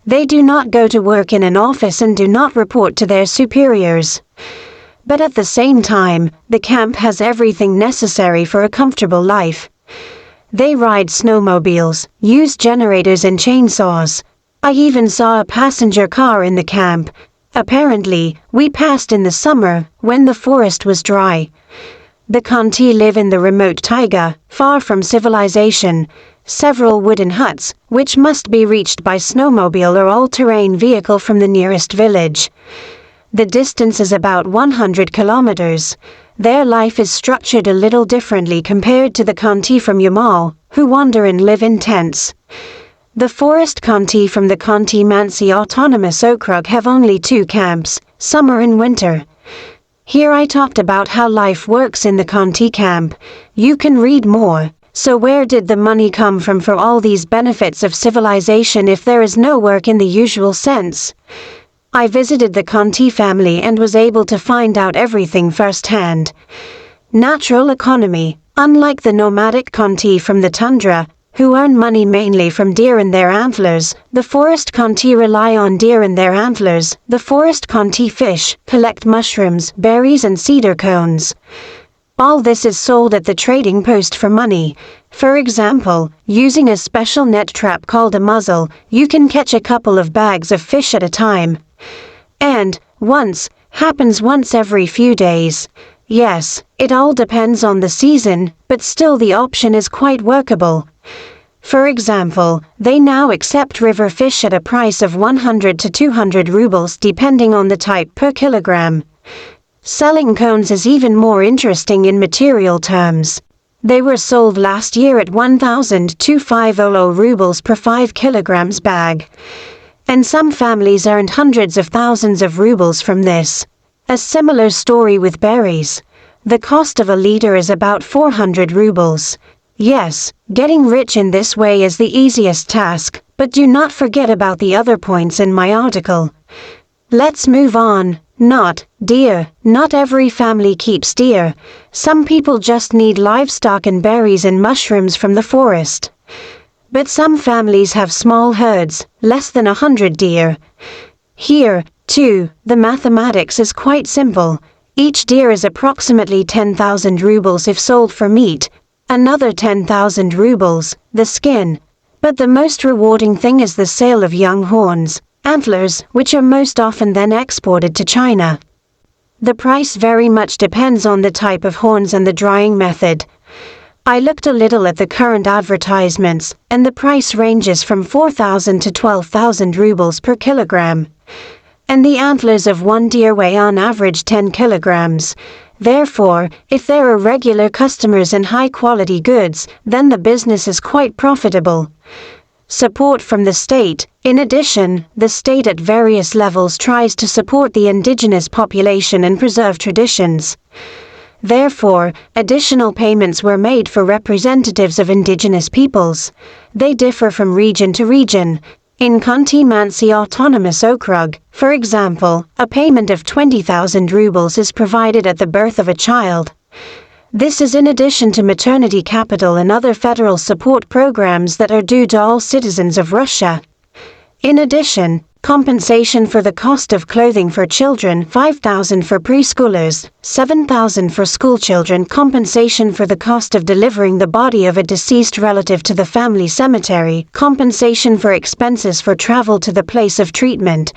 They do not go to work in an office and do not report to their superiors. But at the same time, the camp has everything necessary for a comfortable life. They ride snowmobiles, use generators and chainsaws. I even saw a passenger car in the camp. Apparently, we passed in the summer, when the forest was dry. The Khanty live in the remote taiga, far from civilization. Several wooden huts, which must be reached by snowmobile or all-terrain vehicle from the nearest village. The distance is about 100 kilometers. Their life is structured a little differently compared to the Khanty from Yamal, who wander and live in tents. The forest Khanty from the Khanty Mansi Autonomous Okrug have only 2 camps, summer and winter. Here I talked about how life works in the Khanty camp. You can read more. So where did the money come from for all these benefits of civilization if there is no work in the usual sense? I visited the Khanty family and was able to find out everything firsthand. Natural economy. Unlike the nomadic Khanty from the tundra, who earn money mainly from deer and their antlers, the forest Khanty rely on deer and their antlers. The forest Khanty fish, collect mushrooms, berries and cedar cones. All this is sold at the trading post for money. For example, using a special net trap called a muzzle, you can catch a couple of bags of fish at a time. And, happens once every few days. Yes, it all depends on the season, but still the option is quite workable. For example, they now accept river fish at a price of 100 to 200 rubles depending on the type per kilogram. Selling cones is even more interesting in material terms. They were sold last year at 1,250 rubles per 5 kilograms bag. And some families earned hundreds of thousands of rubles from this. A similar story with berries. The cost of a liter is about 400 rubles. Yes, getting rich in this way is the easiest task, but do not forget about the other points in my article. Let's move on. Deer. Not every family keeps deer. Some people just need livestock and berries and mushrooms from the forest. But some families have small herds, less than 100 deer. Here, too, the mathematics is quite simple. Each deer is approximately 10,000 rubles if sold for meat, another 10,000 rubles, the skin. But the most rewarding thing is the sale of young horns, antlers, which are most often then exported to China. The price very much depends on the type of horns and the drying method. I looked a little at the current advertisements, and the price ranges from 4,000 to 12,000 rubles per kilogram. And the antlers of one deer weigh on average 10 kilograms. Therefore, if there are regular customers and high-quality goods, then the business is quite profitable. Support from the state. In addition, the state at various levels tries to support the indigenous population and preserve traditions. Therefore, additional payments were made for representatives of indigenous peoples. They differ from region to region. In Khanty Mansi Autonomous Okrug, for example, a payment of 20,000 rubles is provided at the birth of a child. This is in addition to maternity capital and other federal support programs that are due to all citizens of Russia. In addition, compensation for the cost of clothing for children, 5,000 for preschoolers, 7,000 for schoolchildren, compensation for the cost of delivering the body of a deceased relative to the family cemetery, compensation for expenses for travel to the place of treatment.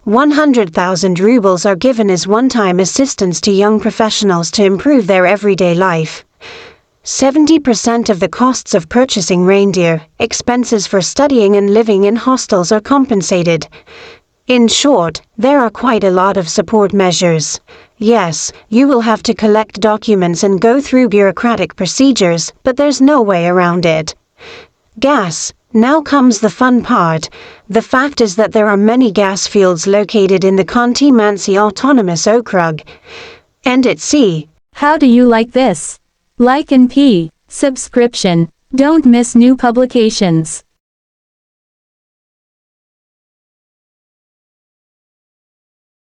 100,000 rubles are given as one-time assistance to young professionals to improve their everyday life. 70% of the costs of purchasing reindeer, expenses for studying and living in hostels are compensated. In short, there are quite a lot of support measures. Yes, you will have to collect documents and go through bureaucratic procedures, but there's no way around it. Gas. Now comes the fun part. The fact is that there are many gas fields located in the Khanty Mansi Autonomous Okrug. And at sea. How do you like this? Like and subscription. Don't miss new publications.